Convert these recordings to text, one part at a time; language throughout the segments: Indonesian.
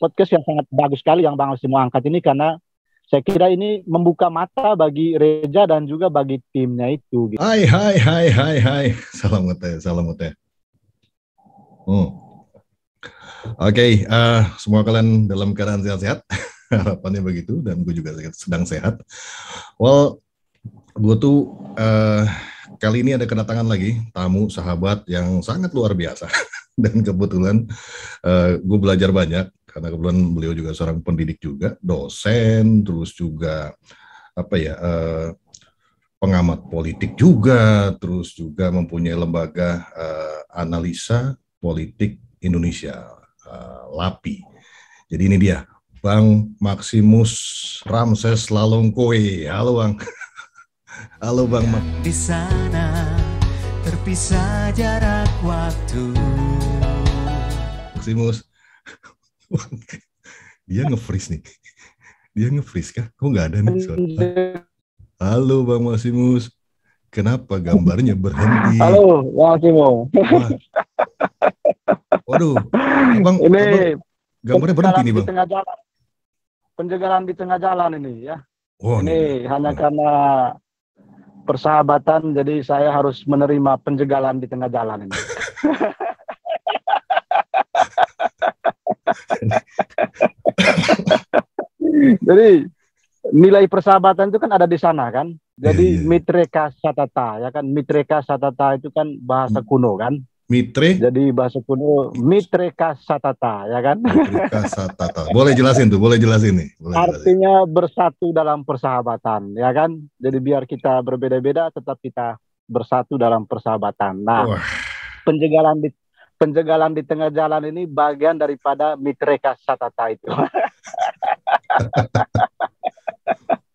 podcast yang sangat bagus sekali yang Bang Alsimo angkat ini, karena saya kira ini membuka mata bagi Reza dan juga bagi timnya itu. Gitu. Hai. Salam Ute. Oke, semua kalian dalam keadaan sehat-sehat. Harapannya begitu, dan gue juga sedang sehat. Well, gue tuh kali ini ada kedatangan lagi tamu sahabat yang sangat luar biasa. Dan kebetulan gue belajar banyak, karena kebetulan beliau juga seorang pendidik juga, dosen, terus juga pengamat politik juga, terus juga mempunyai lembaga analisa politik Indonesia, LAPI. Jadi ini dia, Bang Maximus Ramses Lalongkoe. Halo Bang. Halo Bang. Di sana terpisah jarak waktu. Maximus. Dia nge-freeze nih. Dia nge-freeze kah? Kok nggak ada nih suara? Halo Bang Maximus. Kenapa gambarnya berhenti? Halo Bang Alsimo. Waduh, abang gambarnya berhenti nih Bang. Penjagalan di tengah jalan ini ya. Oh, ini hanya karena persahabatan, jadi saya harus menerima penjagalan di tengah jalan ini. Jadi nilai persahabatan itu kan ada di sana kan. Jadi Mitreka Satata ya kan. Mitreka Satata itu kan bahasa kuno kan. Mitre? Jadi bahasa kuno Mitreka Satata ya kan. Mitreka Satata. Boleh jelasin nih. Artinya bersatu dalam persahabatan ya kan. Jadi biar kita berbeda-beda tetap kita bersatu dalam persahabatan. Nah, penjagalan di tengah jalan ini bagian daripada Mitreka Satata itu.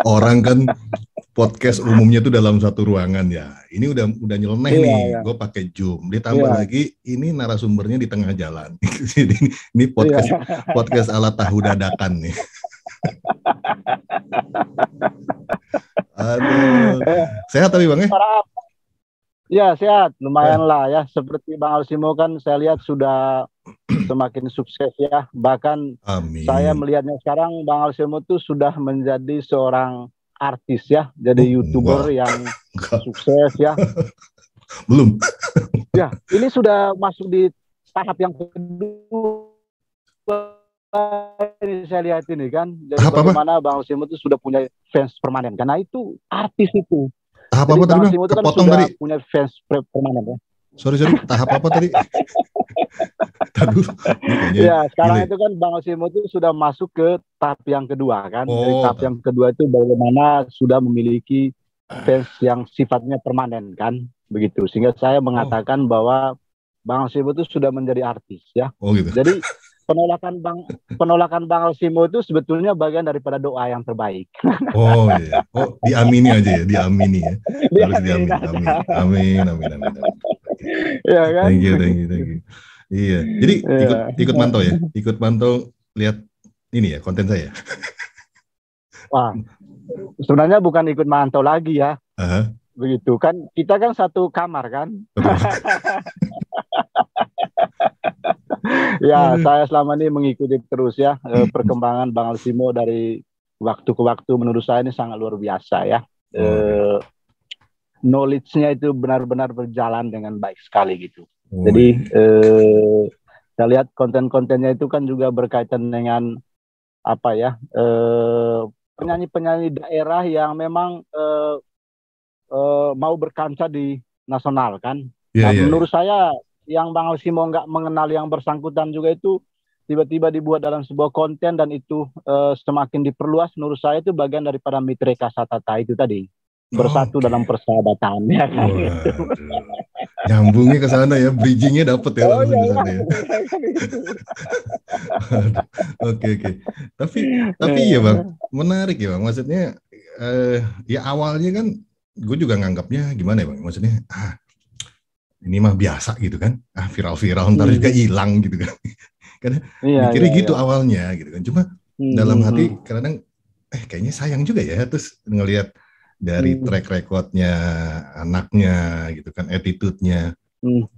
Orang kan podcast umumnya tuh dalam satu ruangan ya. Ini udah nyeleneh nih. Gue pakai Zoom. Ditambah lagi ini narasumbernya di tengah jalan. Jadi ini podcast ala tahu dadakan nih. Aduh. Sehat tapi Bang ya? Ya sehat, lumayan lah ya. Seperti Bang Alsimo kan saya lihat sudah semakin sukses ya. Bahkan saya melihatnya sekarang Bang Alsimo tuh sudah menjadi seorang artis ya. Jadi YouTuber yang sukses ya. Belum. Ya, ini sudah masuk di tahap yang kedua. Ini saya lihat ini kan. Jadi bagaimana Bang Alsimo tuh sudah punya fans permanen. Karena itu artis itu. Tahap apa tadi Bang? Kepotong kan tadi. Punya fans permanen ya. Sorry. Tahap apa tadi? Ya, sekarang itu kan Bang Alsimo itu sudah masuk ke tahap yang kedua kan. Jadi tahap yang kedua itu bagaimana sudah memiliki fans yang sifatnya permanen kan. Begitu. Sehingga saya mengatakan bahwa Bang Alsimo itu sudah menjadi artis ya. Gitu. Jadi penolakan Bang Alsimo itu sebetulnya bagian daripada doa yang terbaik. Oh iya. Oh, diamini aja ya, diamini ya. Harus diamini. Amin. Iya kan? Thank you. Iya. Jadi ikut mantau ya. Ikut mantau lihat ini ya konten saya. Wah. Sebenarnya bukan ikut mantau lagi ya. Begitu kan, kita kan satu kamar kan. Ya, saya selama ini mengikuti terus ya perkembangan Bang Alsimo dari waktu ke waktu. Menurut saya ini sangat luar biasa ya. Knowledge-nya itu benar-benar berjalan dengan baik sekali gitu. Jadi saya lihat konten-kontennya itu kan juga berkaitan dengan penyanyi-penyanyi daerah yang memang mau berkancah di nasional kan. Menurut saya yang Bang Alsimo nggak mengenal yang bersangkutan juga itu tiba-tiba dibuat dalam sebuah konten dan itu semakin diperluas. Menurut saya itu bagian daripada Mitreka Satata itu tadi, bersatu dalam persahabatan ya kan. Nyambungnya ke sana ya, bridgingnya dapet ya langsung ke sana ya. Oke. Tapi ya Bang, menarik ya Bang. Maksudnya ya awalnya kan gue juga nganggapnya gimana ya Bang. Maksudnya ini mah biasa gitu kan, viral-viral ntar juga hilang gitu kan. Karena mikirnya gitu awalnya gitu kan. Cuma dalam hati kadang kayaknya sayang juga ya. Terus ngelihat dari track recordnya anaknya gitu kan, attitude-nya.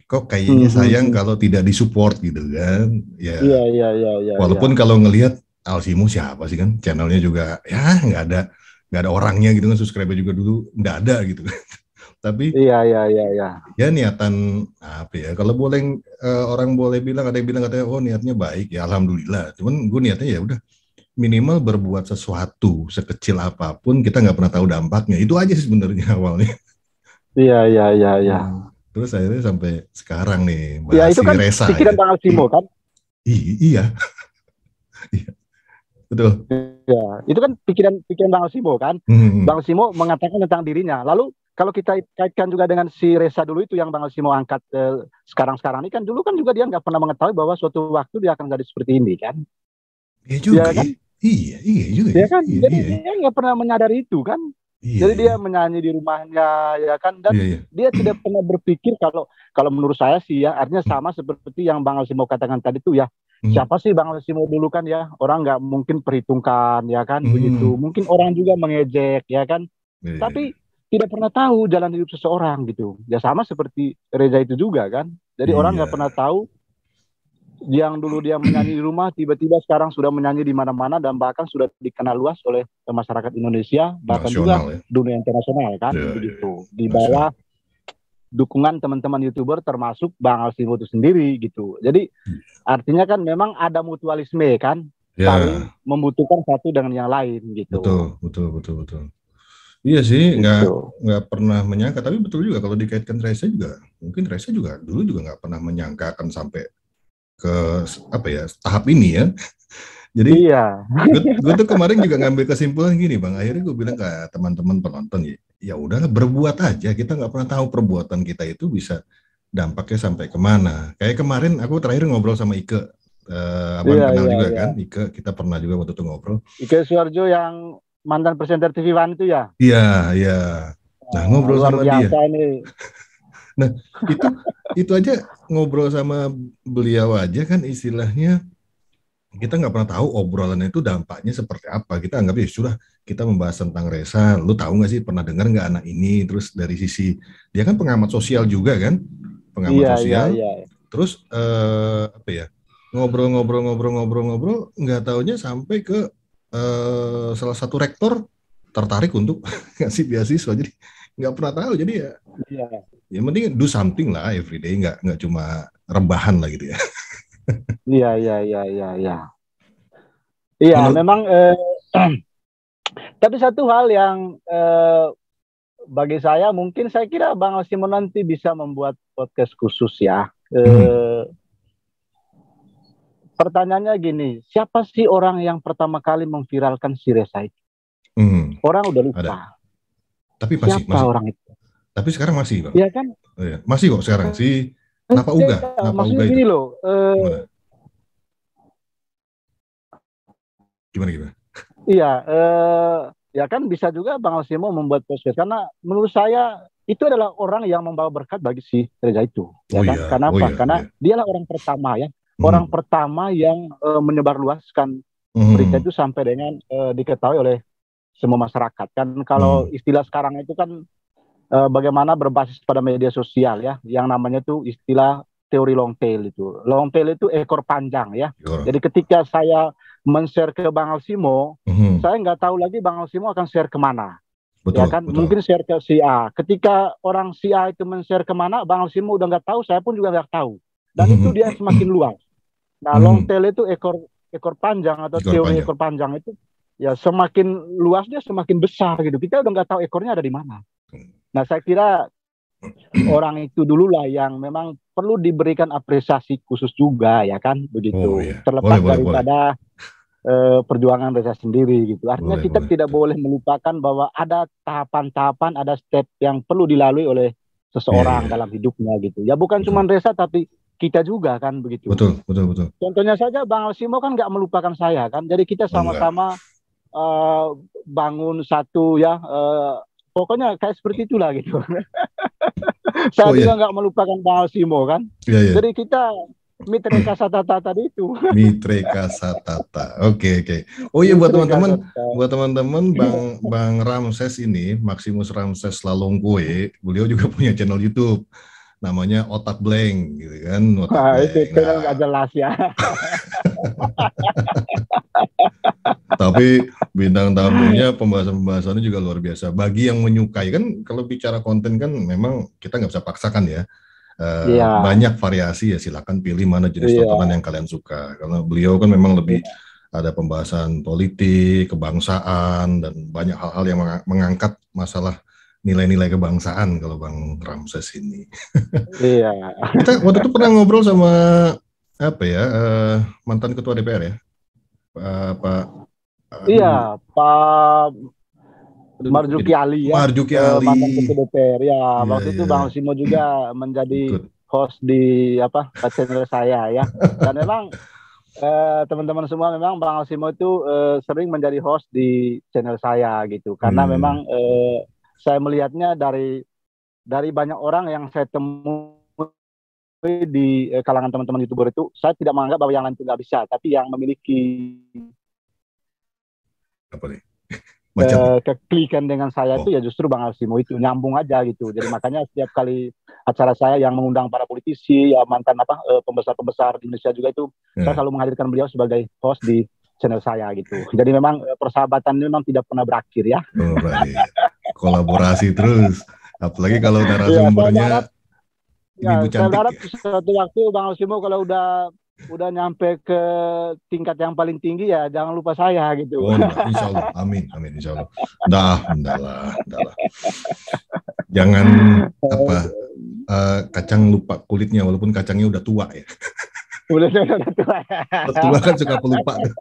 kok kayaknya sayang kalau tidak disupport gitu kan. Ya. Iya. Walaupun kalau ngelihat Alsimo siapa sih kan, channelnya juga ya nggak ada orangnya gitu kan, subscriber juga dulu nggak ada gitu kan. Tapi iya. ya niatan apa ya, kalau boleh orang boleh bilang, ada yang bilang katanya oh niatnya baik, ya alhamdulillah. Cuman gue niatnya ya udah minimal berbuat sesuatu sekecil apapun, kita nggak pernah tahu dampaknya. Itu aja sih sebenarnya awalnya. Iya. Terus akhirnya sampai sekarang nih Ya bahas itu si kan Resa pikiran ya. Bang Alsimo kan. Iya. Iya. Betul. Ya, itu kan pikiran Bang Alsimo kan. Bang Alsimo mengatakan tentang dirinya. Lalu kalau kita kaitkan juga dengan si Resa dulu itu yang Bang Alsimo angkat sekarang ini kan, dulu kan juga dia nggak pernah mengetahui bahwa suatu waktu dia akan jadi seperti ini kan. Iya juga ya kan? Iya juga. Ya kan? Jadi dia nggak pernah menyadari itu kan. Jadi dia menyanyi di rumahnya ya kan, dan dia tidak pernah berpikir kalau menurut saya sih ya, artinya sama seperti yang Bang Alsimo katakan tadi tuh ya. Siapa sih Bang Alsimo dulu kan ya, orang nggak mungkin perhitungkan ya kan, begitu. Mungkin orang juga mengejek ya kan, tapi tidak pernah tahu jalan hidup seseorang gitu. Ya sama seperti Reza itu juga kan. Jadi orang nggak pernah tahu, yang dulu dia menyanyi di rumah tiba-tiba sekarang sudah menyanyi di mana-mana dan bahkan sudah dikenal luas oleh masyarakat Indonesia, bahkan nasional, juga dunia internasional kan, begitu. Di bawah dukungan teman-teman YouTuber termasuk Bang Alsimo itu sendiri gitu. Jadi artinya kan memang ada mutualisme kan, saling membutuhkan satu dengan yang lain gitu. Betul. Iya sih, nggak pernah menyangka, tapi betul juga kalau dikaitkan Reza juga, mungkin Reza juga dulu juga nggak pernah menyangka akan sampai ke tahap ini ya. Jadi gue tuh kemarin juga ngambil kesimpulan gini Bang, akhirnya gue bilang ke teman-teman penonton ya udahlah berbuat aja, kita nggak pernah tahu perbuatan kita itu bisa dampaknya sampai kemana. Kayak kemarin aku terakhir ngobrol sama Ike, abang kenal juga kan, Ike, kita pernah juga waktu itu ngobrol. Ike Suharjo yang mantan presenter TV One itu ya? Iya. Nah ngobrol sama dia. Ini. Nah itu aja ngobrol sama beliau aja kan, istilahnya kita nggak pernah tahu obrolannya itu dampaknya seperti apa. Kita anggap ya sudah, kita membahas tentang Reza, lu tahu nggak sih, pernah dengar nggak anak ini, terus dari sisi dia kan pengamat sosial juga kan, pengamat sosial. Terus ngobrol nggak taunya sampai ke salah satu rektor tertarik untuk ngasih beasiswa, jadi nggak pernah tahu. Jadi ya mending do something lah everyday, nggak cuma rebahan lah gitu ya. Iya, memang tapi satu hal yang bagi saya, mungkin saya kira Bang Alsimo nanti bisa membuat podcast khusus ya. Pertanyaannya gini, siapa sih orang yang pertama kali memviralkan si Reza itu? Orang udah lupa. Ada. Tapi masih. Orang itu? Tapi sekarang masih, Bang. Iya kan? Masih kok sekarang si Napa Uga. Maksudnya gini loh. Gimana? Iya, ya kan bisa juga Bang Alsimo membuat podcast, karena menurut saya itu adalah orang yang membawa berkat bagi si Reza itu. Kenapa? Karena dialah orang pertama ya. Orang pertama yang menyebarluaskan berita itu sampai dengan diketahui oleh semua masyarakat. Kan kalau istilah sekarang itu kan bagaimana berbasis pada media sosial ya, yang namanya tuh istilah teori long tail itu. Long tail itu ekor panjang ya. Jadi ketika saya men-share ke Bang Alsimo, saya nggak tahu lagi Bang Alsimo akan share kemana. Betul. Mungkin share ke si A. Ketika orang si A itu men-share kemana, Bang Alsimo udah nggak tahu, saya pun juga nggak tahu. Dan itu dia semakin luas. Nah, long tail itu ekor panjang atau teori ekor panjang itu ya, semakin luas dia semakin besar gitu. Kita udah nggak tahu ekornya ada di mana. Nah, saya kira orang itu dululah yang memang perlu diberikan apresiasi khusus juga ya kan, begitu. Terlepas daripada perjuangan Reza sendiri gitu. Artinya kita tidak boleh melupakan bahwa ada tahapan-tahapan, ada step yang perlu dilalui oleh seseorang dalam hidupnya gitu. Ya bukan cuma Reza tapi kita juga kan, begitu. Betul. Contohnya saja Bang Alsimo kan nggak melupakan saya kan. Jadi kita sama-sama bangun satu ya, pokoknya kayak seperti itulah gitu. Saya juga nggak melupakan Bang Alsimo kan. Jadi kita Mitre Kasatata tadi itu. Mitre Kasatata. Oke. Oh iya, buat teman-teman Bang Ramses ini, Maximus Ramses Lalongkoe, beliau juga punya channel YouTube. namanya otak blank gitu kan, otak Wah, blank. itu channel nggak jelas ya. Tapi bintang tamunya pembahasan-pembahasannya juga luar biasa. Bagi yang menyukai kan, kalau bicara konten kan memang kita nggak bisa paksakan ya. Banyak variasi ya, silakan pilih mana jenis tontonan yang kalian suka. Karena beliau kan memang lebih ada pembahasan politik, kebangsaan, dan banyak hal-hal yang mengangkat masalah nilai-nilai kebangsaan kalau Bang Ramses ini. Iya. Kita waktu itu pernah ngobrol sama apa ya, mantan ketua DPR ya, Pak. Iya, Pak Marzuki Ali ya. Marzuki Ali. Mantan ketua DPR ya. Waktu itu Bang Simo juga menjadi host di channel saya ya. Dan memang teman-teman semua memang Bang Simo itu sering menjadi host di channel saya gitu. Karena memang saya melihatnya dari banyak orang yang saya temui di kalangan teman-teman YouTuber itu, saya tidak menganggap bahwa yang lain itu nggak bisa, tapi yang memiliki keklikan dengan saya itu ya justru Bang Alsimo itu, nyambung aja gitu. Jadi makanya setiap kali acara saya yang mengundang para politisi ya, mantan pembesar-pembesar di Indonesia juga itu, saya selalu menghadirkan beliau sebagai host di channel saya gitu. Jadi memang persahabatan ini memang tidak pernah berakhir ya. Oh, baik. Kolaborasi terus, apalagi kalau narasumbernya Ibu cantik. Saya berharap suatu waktu Bang Alsimo kalau udah nyampe ke tingkat yang paling tinggi ya jangan lupa saya gitu. Oh, insya Allah, amin, insya Allah. Dah lah. Jangan kacang lupa kulitnya walaupun kacangnya udah tua ya. Udah tua. Tua kan suka pelupa tuh.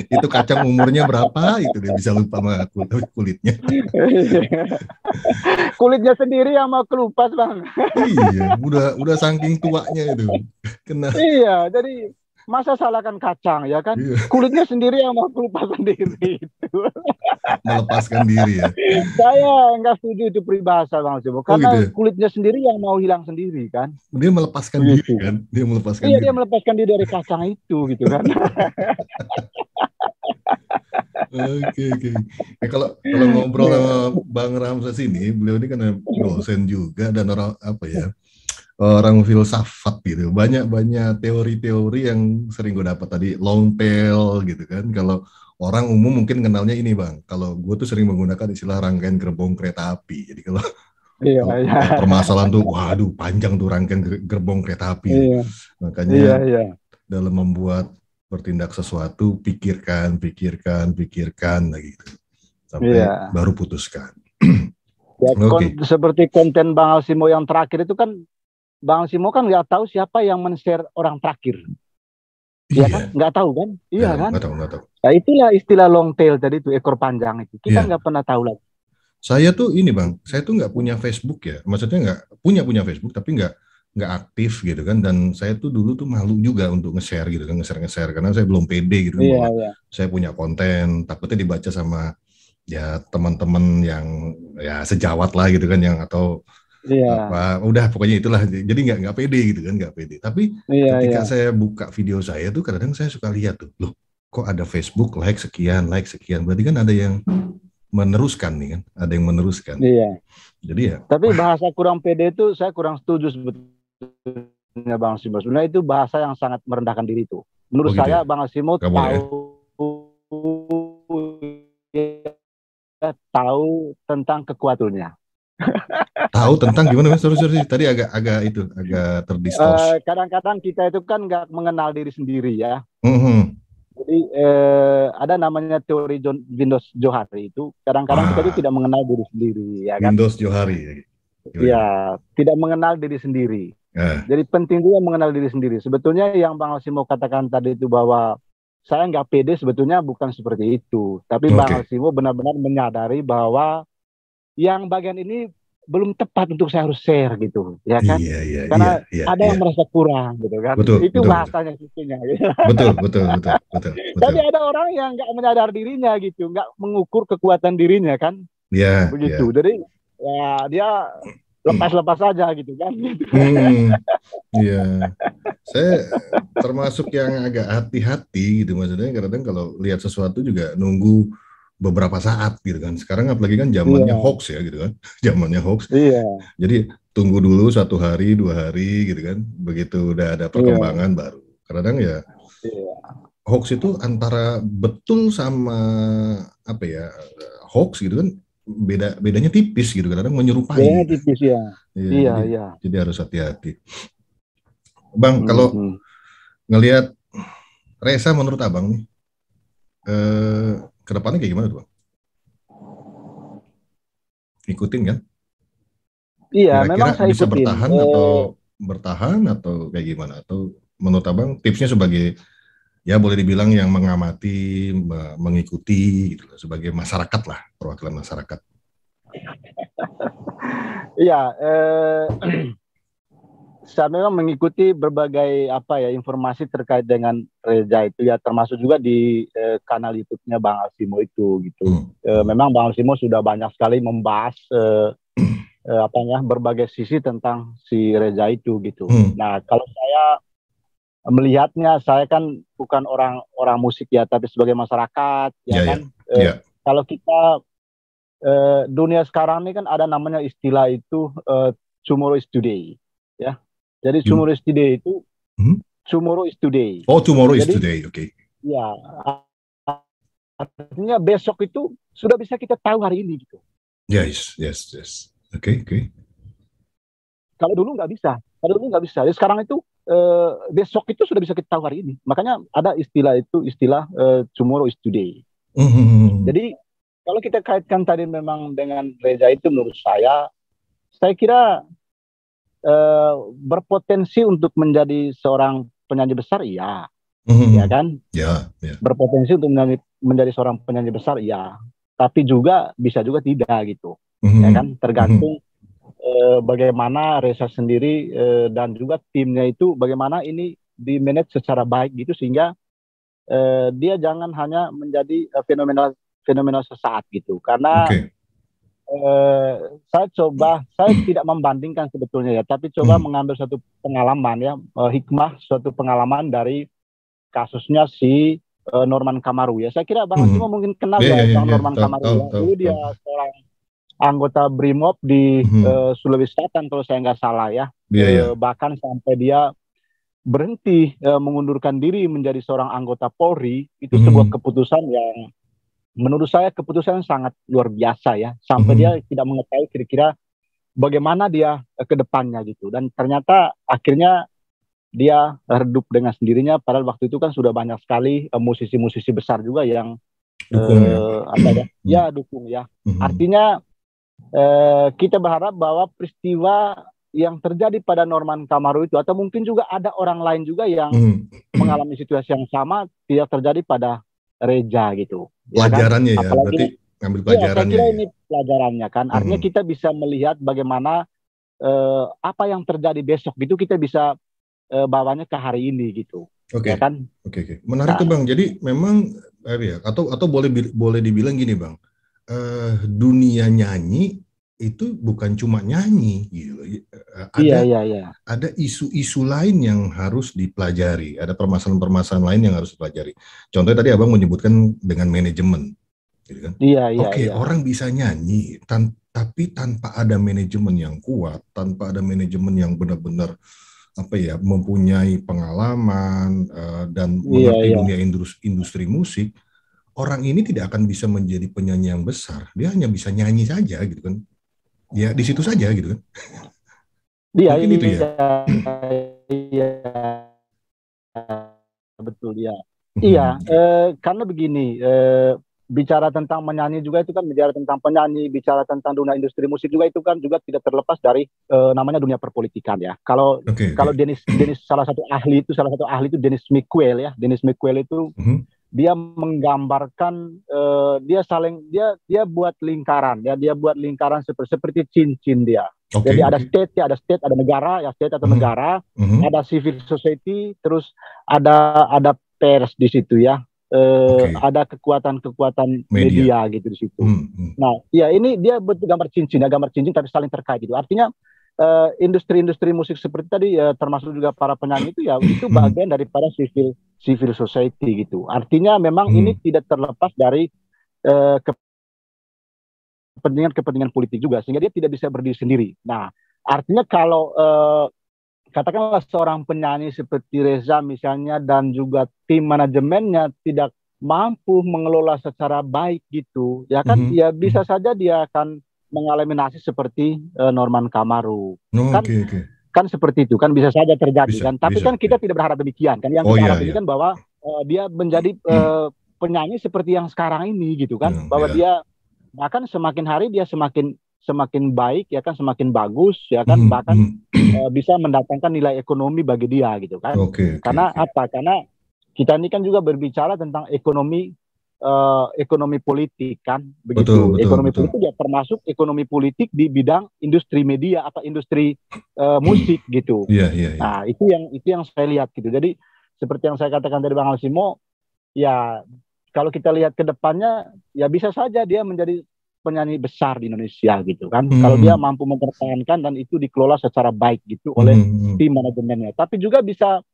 Itu kacang umurnya berapa itu dia bisa lupa sama kulitnya. Kulitnya sendiri yang mau kelupas Bang. Iya, udah saking tuanya itu. Kena. Iya, jadi masa salahkan kacang ya kan? Iya. Kulitnya sendiri yang mau kelupas sendiri itu. Melepaskan diri ya. Saya nggak setuju itu peribahasa Bang Simo, karena gitu ya? Kulitnya sendiri yang mau hilang sendiri kan. Dia melepaskan diri kan? Dia melepaskan diri. Iya, dia melepaskan diri dari kacang itu gitu kan. Oke. Ya, kalau ngobrol sama Bang Ramses ini, beliau ini kan dosen juga dan orang filsafat gitu. Banyak teori-teori yang sering gue dapat tadi, long tail gitu kan. Kalau orang umum mungkin kenalnya ini Bang. Kalau gue tuh sering menggunakan istilah rangkaian gerbong kereta api. Jadi kalau permasalahan tuh, waduh panjang tuh rangkaian gerbong kereta api. Iya. Makanya dalam membuat bertindak sesuatu, pikirkan gitu. Sampai baru putuskan. Ya, seperti konten Bang Alsimo yang terakhir itu kan, Bang Alsimo kan nggak tahu siapa yang men-share orang terakhir. Iya kan? Nggak tahu kan? Iya kan? Nggak tahu. Nah, itulah istilah long tail tadi itu, ekor panjang itu. Kita nggak pernah tahu lagi. Saya tuh ini Bang, saya tuh nggak punya Facebook ya. Maksudnya nggak punya Facebook, tapi nggak aktif gitu kan. Dan saya tuh dulu tuh malu juga untuk nge-share gitu kan, nge-share karena saya belum pede gitu. Saya punya konten, takutnya dibaca sama ya teman-teman yang ya sejawat lah gitu kan, yang atau udah pokoknya itulah. Jadi nggak pede gitu kan, nggak pede. Tapi ketika saya buka video saya tuh kadang-kadang saya suka lihat tuh, loh kok ada Facebook like sekian, berarti kan ada yang meneruskan nih kan, ada yang meneruskan. Iya. Jadi ya. Tapi bahasa kurang pede itu saya kurang setuju sebetulnya Bang Simo. Sebenarnya itu bahasa yang sangat merendahkan diri itu. Menurut saya Bang Simo tahu tentang kekuatannya. Tahu tentang gimana Mas? Sorry. Tadi agak terdistorsi. Kadang-kadang kita itu kan nggak mengenal diri sendiri ya. Jadi ada namanya teori Windows Johari itu. Kadang-kadang kita itu tidak mengenal diri sendiri ya kan. Windows Johari. Ya, tidak mengenal diri sendiri. Jadi penting juga mengenal diri sendiri. Sebetulnya yang Bang Alsimo katakan tadi itu bahwa saya nggak pede, sebetulnya bukan seperti itu. Tapi Bang Alsimo benar-benar menyadari bahwa yang bagian ini belum tepat untuk saya harus share gitu, ya kan? Karena ada yang merasa kurang gitu kan. Itu bahasanya sisinya. Betul. Tapi ada orang yang nggak menyadar dirinya gitu, nggak mengukur kekuatan dirinya kan. Begitu. Jadi ya dia lepas-lepas aja gitu kan. Saya termasuk yang agak hati-hati gitu, maksudnya kadang kalau lihat sesuatu juga nunggu beberapa saat gitu kan. Sekarang apalagi kan zamannya hoax ya gitu kan. Zamannya hoax. Jadi tunggu dulu 1 hari, 2 hari gitu kan. Begitu udah ada perkembangan baru. Kadang ya hoax itu antara betul sama apa ya, hoax gitu kan, bedanya tipis gitu, kadang menyerupai. Bedanya tipis ya. Jadi harus hati-hati. Bang, kalau ngelihat Reza menurut Abang nih, ke depannya kayak gimana tuh, Bang? Ikutin kan? Iya, kira-kira memang saya bisa ikutin. bertahan atau kayak gimana? Atau menurut Abang tipsnya sebagai, ya boleh dibilang yang mengamati, mengikuti gitu, sebagai masyarakat lah, perwakilan masyarakat. Iya, saya memang mengikuti berbagai informasi terkait dengan Reza itu ya, termasuk juga di kanal YouTube-nya Bang Alsimo itu gitu. Memang Bang Alsimo sudah banyak sekali membahas berbagai sisi tentang si Reza itu gitu. Nah, kalau saya melihatnya, saya kan bukan orang musik ya, tapi sebagai masyarakat kan. Kalau kita dunia sekarang ini kan ada namanya istilah itu tomorrow is today ya. Jadi tomorrow is today itu tomorrow is today. Oh, tomorrow is today, oke. Ya, artinya besok itu sudah bisa kita tahu hari ini gitu. Yes. Oke. Kalau dulu nggak bisa. Jadi sekarang itu besok itu sudah bisa kita tahu hari ini. Makanya ada istilah tomorrow is today. Jadi kalau kita kaitkan tadi memang dengan Reza itu, menurut saya kira berpotensi untuk menjadi seorang penyanyi besar, iya, ya kan? Ya. Berpotensi untuk menjadi seorang penyanyi besar, iya. Tapi juga bisa juga tidak gitu, ya kan? Tergantung bagaimana Reza sendiri dan juga timnya itu bagaimana ini di-manage secara baik gitu, sehingga dia jangan hanya menjadi fenomenal sesaat gitu. Karena saya tidak membandingkan sebetulnya ya, tapi coba mengambil satu pengalaman ya, suatu pengalaman dari kasusnya si Norman Kamaru ya. Saya kira Bang Alsimo mungkin kenal Norman Kamaru. Dulu dia seorang anggota Brimob di Sulawesi Selatan kalau saya nggak salah ya. Bahkan sampai dia berhenti mengundurkan diri menjadi seorang anggota Polri, itu sebuah keputusan yang menurut saya keputusan sangat luar biasa ya, sampai dia tidak mengetahui kira-kira bagaimana dia ke depannya gitu. Dan ternyata akhirnya dia redup dengan sendirinya, padahal waktu itu kan sudah banyak sekali musisi-musisi besar juga yang dukung ya. Artinya kita berharap bahwa peristiwa yang terjadi pada Norman Kamaru itu, atau mungkin juga ada orang lain juga yang mengalami situasi yang sama, tidak terjadi pada Reza gitu. Pelajarannya ya, berarti ngambil pelajarannya. Saya kira ini pelajarannya kan. Artinya kita bisa melihat bagaimana apa yang terjadi besok gitu, kita bisa bawanya ke hari ini gitu. Oke. Ya kan? Oke. Menarik tuh Bang. Jadi memang atau boleh dibilang gini Bang. Dunia nyanyi itu bukan cuma nyanyi gitu. Ada isu-isu lain yang harus dipelajari, ada permasalahan-permasalahan lain yang harus dipelajari. Contohnya tadi Abang menyebutkan dengan manajemen, gitu kan? Orang bisa nyanyi tapi tanpa ada manajemen yang kuat, tanpa ada manajemen yang benar-benar mempunyai pengalaman dan mengerti dunia industri musik, orang ini tidak akan bisa menjadi penyanyi yang besar. Dia hanya bisa nyanyi saja, gitu kan? Ya di situ saja gitu kan. Mungkin itu ya. Iya, betul ya. Karena begini, bicara tentang menyanyi juga itu kan bicara tentang penyanyi, bicara tentang dunia industri musik juga itu kan juga tidak terlepas dari namanya dunia perpolitikan ya. Kalau Dennis salah satu ahli itu Dennis Miguel ya. Dennis Miguel itu dia menggambarkan dia buat lingkaran ya, dia buat lingkaran seperti cincin dia. Jadi ada state, ada negara ya, state atau negara, ada civil society, terus ada pers di situ ya. Ada kekuatan media gitu di situ. Nah, ya ini dia bentuk gambar cincin tapi saling terkait gitu. Artinya industri-industri musik seperti tadi termasuk juga para penyanyi itu bagian daripada civil society gitu. Artinya memang ini tidak terlepas dari kepentingan politik juga, sehingga dia tidak bisa berdiri sendiri. Nah, artinya kalau katakanlah seorang penyanyi seperti Reza misalnya dan juga tim manajemennya tidak mampu mengelola secara baik gitu, ya kan, ya bisa saja dia akan mengalami nasib seperti Norman Kamaru. Kan seperti itu, kan bisa saja terjadi kan. Tapi kan kita tidak berharap demikian kan. Yang kita harap ini kan bahwa dia menjadi penyanyi seperti yang sekarang ini gitu kan, bahwa dia bahkan semakin hari dia semakin baik ya kan, semakin bagus ya kan, bahkan bisa mendatangkan nilai ekonomi bagi dia gitu kan. Karena apa? Karena kita ini kan juga berbicara tentang ekonomi politik kan, begitu. Ekonomi politik ya termasuk ekonomi politik di bidang industri media atau industri musik gitu. Nah, itu yang saya lihat gitu. Jadi seperti yang saya katakan tadi Bang Alsimo, ya kalau kita lihat ke depannya, ya bisa saja dia menjadi penyanyi besar di Indonesia gitu kan. Kalau dia mampu mempertahankan dan itu dikelola secara baik gitu oleh tim manajemennya. Tapi juga bisa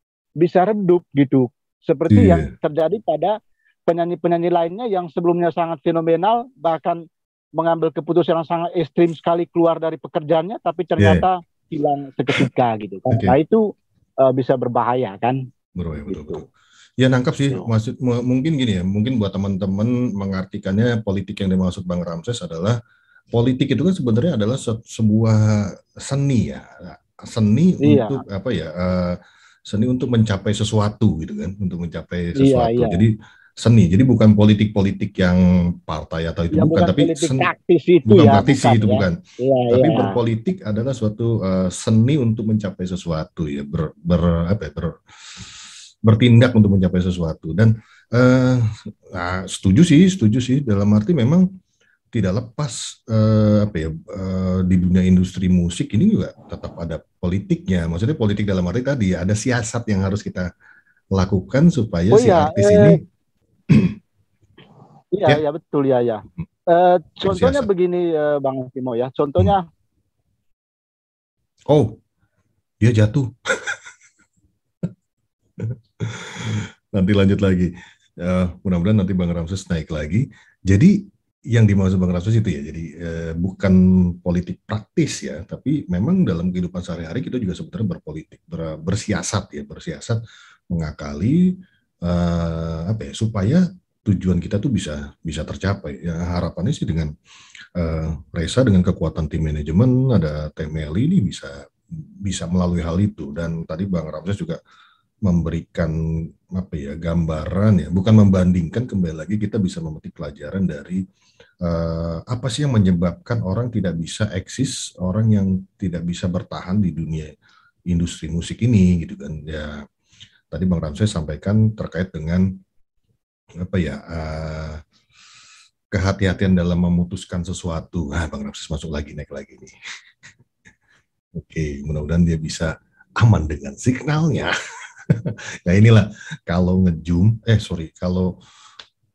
redup gitu. Seperti yang terjadi pada penyanyi-penyanyi lainnya yang sebelumnya sangat fenomenal, bahkan mengambil keputusan yang sangat ekstrim sekali keluar dari pekerjaannya, tapi ternyata hilang seketika gitu kan. Nah itu bisa berbahaya kan. Betul. Ya nangkap sih, maksud mungkin gini ya, mungkin buat teman-teman mengartikannya politik yang dimaksud Bang Ramses adalah politik itu kan sebenarnya adalah sebuah seni ya, seni untuk apa ya, seni untuk mencapai sesuatu gitu kan, untuk mencapai sesuatu. Jadi seni, jadi bukan politik yang partai atau itu bukan, tapi bukan. Tapi berpolitik adalah suatu seni untuk mencapai sesuatu ya, bertindak untuk mencapai sesuatu. Dan setuju sih dalam arti memang tidak lepas di dunia industri musik ini juga tetap ada politiknya. Maksudnya politik dalam arti tadi ada siasat yang harus kita lakukan supaya si artis ini iya betul ya. Contohnya begini Bang Timo ya. Contohnya dia jatuh. Nanti lanjut lagi. Mudah-mudahan nanti Bang Ramses naik lagi. Jadi yang dimaksud Bang Ramses itu ya, jadi bukan politik praktis ya, tapi memang dalam kehidupan sehari-hari kita juga sebenarnya berpolitik, bersiasat mengakali supaya tujuan kita tuh bisa tercapai. Ya harapannya sih dengan Reza dengan kekuatan tim manajemen, ada Temeli ini bisa melalui hal itu. Dan tadi Bang Ramses juga memberikan gambaran ya, bukan membandingkan, kembali lagi kita bisa memetik pelajaran dari apa sih yang menyebabkan orang tidak bisa eksis, orang yang tidak bisa bertahan di dunia industri musik ini gitu kan ya. Tadi Bang Ramses sampaikan terkait dengan kehati-hatian dalam memutuskan sesuatu. Bang Ramses naik lagi nih. Oke, mudah-mudahan dia bisa aman dengan signalnya. Nah inilah kalau kalau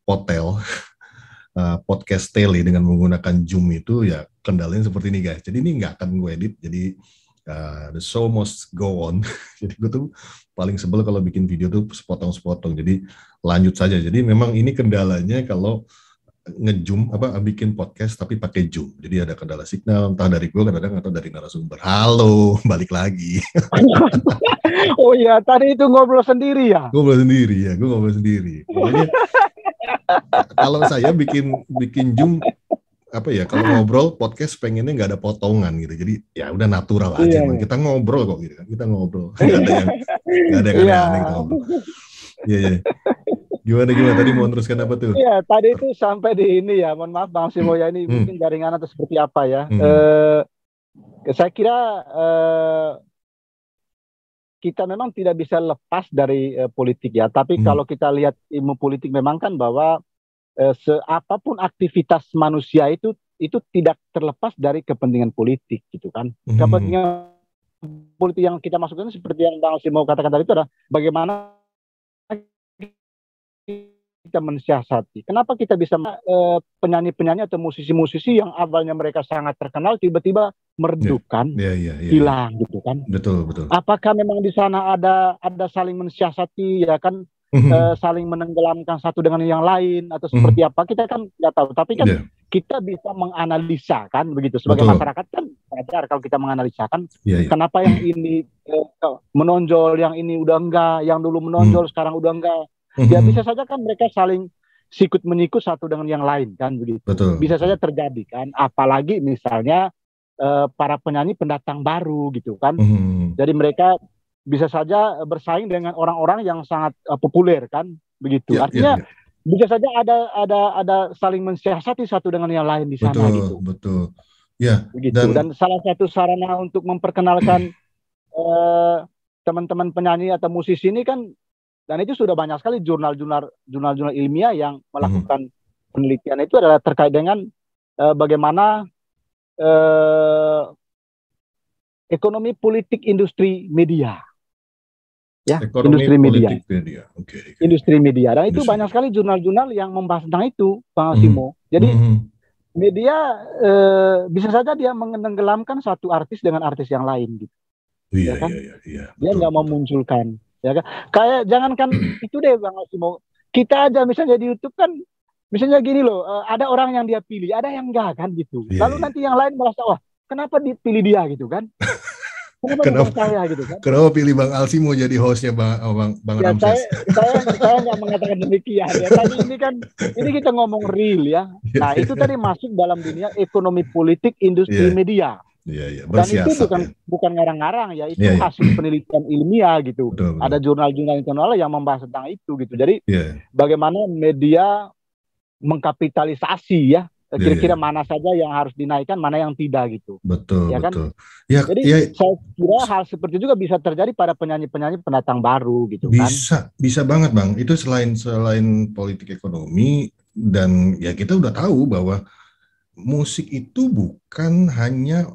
hotel podcast tele dengan menggunakan Zoom itu ya kendalanya seperti ini guys. Jadi ini nggak akan gue edit, jadi the show must go on. Jadi gue tuh paling sebel kalau bikin video tuh sepotong-sepotong. Jadi lanjut saja. Jadi memang ini kendalanya kalau nge-zoom bikin podcast tapi pakai Zoom. Jadi ada kendala signal entah dari gue kadang-kadang atau dari narasumber. Halo, balik lagi. Oh iya, tadi itu ngobrol sendiri ya? Gue ngobrol sendiri. Makanya kalau saya bikin Zoom kalau ngobrol podcast pengennya nggak ada potongan gitu. Jadi ya udah natural aja, kita ngobrol kok gitu kan. Kita ngobrol. Nggak ada yang aneh-aneh kita ngobrol. Iya. Gimana tadi mau teruskan apa tuh? Iya, tadi itu sampai di ini ya. Mohon maaf Bang Simoya ini mungkin jaringan atau seperti apa ya. Saya kira kita memang tidak bisa lepas dari politik ya. Tapi kalau kita lihat ilmu politik memang kan bahwa apapun aktivitas manusia itu tidak terlepas dari kepentingan politik gitu kan. Kepentingan politik yang kita masukkan seperti yang Bang Simo katakan tadi itu adalah bagaimana kita mensiasati. Kenapa kita bisa penyanyi-penyanyi atau musisi-musisi yang awalnya mereka sangat terkenal tiba-tiba meredupkan, hilang gitu kan? Betul. Apakah memang di sana ada saling mensiasati ya kan? saling menenggelamkan satu dengan yang lain atau seperti apa, kita kan nggak tahu. Tapi kan kita bisa menganalisa kan begitu. Sebagai masyarakat kan wajar kalau kita menganalisa kan kenapa yang ini menonjol, yang ini udah enggak, yang dulu menonjol sekarang udah enggak. Ya bisa saja kan mereka saling sikut menyikut satu dengan yang lain kan begitu. Bisa saja terjadi kan. Apalagi misalnya para penyanyi pendatang baru gitu kan. Jadi mereka bisa saja bersaing dengan orang-orang yang sangat populer kan begitu. Artinya bisa saja ada saling mensiasati satu dengan yang lain di sana gitu. Betul. Ya. Begitu. Dan salah satu sarana untuk memperkenalkan teman-teman penyanyi atau musisi ini kan, dan itu sudah banyak sekali jurnal-jurnal ilmiah yang melakukan penelitian itu adalah terkait dengan bagaimana ekonomi politik industri media. Ya, industri media. Industri media. Dan itu banyak sekali jurnal-jurnal yang membahas tentang itu, Bang Simo. Jadi media bisa saja dia menenggelamkan satu artis dengan artis yang lain gitu. Iya, kan? Iya. Dia nggak memunculkan, ya kan? Kayak jangankan itu deh, Bang Simo. Kita aja misalnya di YouTube kan, misalnya gini loh, ada orang yang dia pilih, ada yang enggak kan gitu. Lalu nanti yang lain merasa, wah, kenapa dipilih dia gitu kan? Kenapa saya gitu kan? Kenapa pilih Bang Alsi mau jadi hostnya Bang Ramses? Saya nggak mengatakan demikian ya. Tapi ini kita ngomong real ya. Nah itu tadi masuk dalam dunia ekonomi politik industri media. Iya. Dan itu bukan ngarang-ngarang ya. Itu hasil penelitian ilmiah gitu. Betul. Ada jurnal-jurnal internasional yang membahas tentang itu gitu. Jadi bagaimana media mengkapitalisasi ya. Kira-kira mana saja yang harus dinaikkan, mana yang tidak gitu. Betul, ya kan? betul. Ya, jadi saya kira hal seperti itu juga bisa terjadi pada penyanyi-penyanyi pendatang baru gitu kan. Bisa banget Bang. Itu selain politik ekonomi, dan ya kita udah tahu bahwa musik itu bukan hanya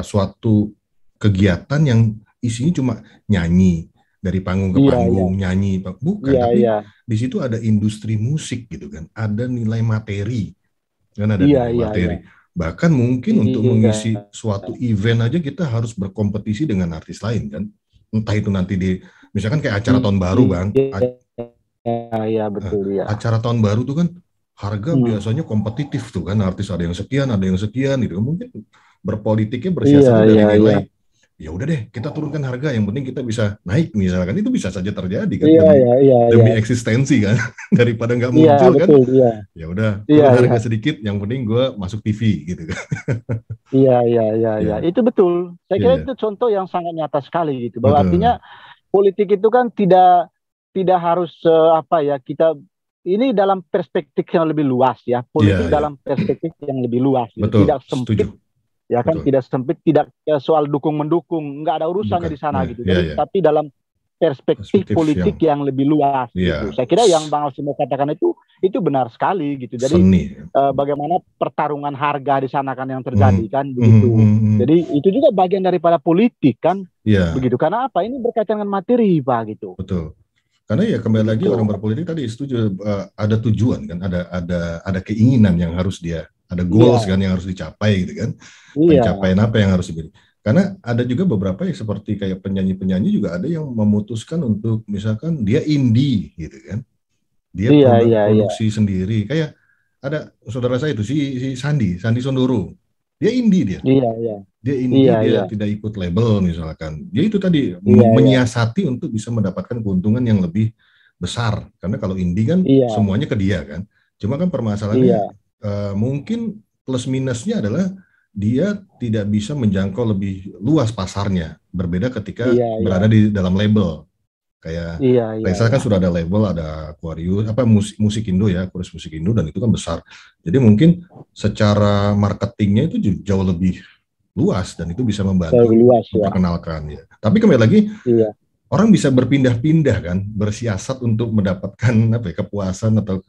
suatu kegiatan yang isinya cuma nyanyi dari panggung ke panggung, nyanyi, bukan, tapi di situ ada industri musik gitu kan, ada nilai materi, kan ada nilai materi. Bahkan mungkin untuk mengisi suatu event aja kita harus berkompetisi dengan artis lain kan, entah itu nanti misalkan kayak acara tahun baru Bang, betul. Acara tahun baru tuh kan harga biasanya kompetitif tuh kan, artis ada yang sekian gitu, mungkin berpolitiknya bersiasat dari nilai. Ya udah deh, kita turunkan harga, yang penting kita bisa naik misalkan, itu bisa saja terjadi kan, demi eksistensi kan, daripada nggak muncul kan, ya udah turun harga sedikit, yang penting gue masuk TV gitu kan. Iya, itu betul. Saya kira itu contoh yang sangat nyata sekali gitu, bahwa artinya politik itu kan tidak harus kita ini dalam perspektif yang lebih luas ya, politik dalam perspektif yang lebih luas, tidak sempit. Setuju. Ya kan, tidak sempit, tidak soal dukung-mendukung, nggak ada urusannya di sana gitu. Jadi, tapi dalam perspektif politik yang lebih luas gitu. Saya kira yang Bang Alsi mau katakan itu benar sekali gitu. Jadi bagaimana pertarungan harga di sana kan yang terjadi kan begitu. Jadi itu juga bagian daripada politik kan. Begitu. Karena apa? Ini berkaitan dengan materi Pak gitu. Betul. Karena ya kembali lagi orang berpolitik tadi setuju, ada tujuan kan, ada keinginan yang harus ada goals kan yang harus dicapai gitu kan. Pencapaian apa yang harus diberi. Karena ada juga beberapa yang seperti kayak penyanyi-penyanyi juga ada yang memutuskan untuk misalkan dia indie gitu kan. Dia produksi sendiri. Kayak ada saudara saya itu si Sandi Sondoro. Dia indie dia. Dia indie, dia tidak ikut label misalkan. Dia itu tadi menyiasati untuk bisa mendapatkan keuntungan yang lebih besar. Karena kalau indie kan semuanya ke dia kan. Cuma kan permasalahannya mungkin plus minusnya adalah dia tidak bisa menjangkau lebih luas pasarnya. Berbeda ketika berada di dalam label. Kayak Reza kan sudah ada label, ada Aquarius, musik Indo ya, Aquarius Musik Indo, dan itu kan besar. Jadi mungkin secara marketingnya itu jauh lebih luas dan itu bisa membantu memperkenalkan ya. Tapi kembali lagi, orang bisa berpindah-pindah kan, bersiasat untuk mendapatkan kepuasan atau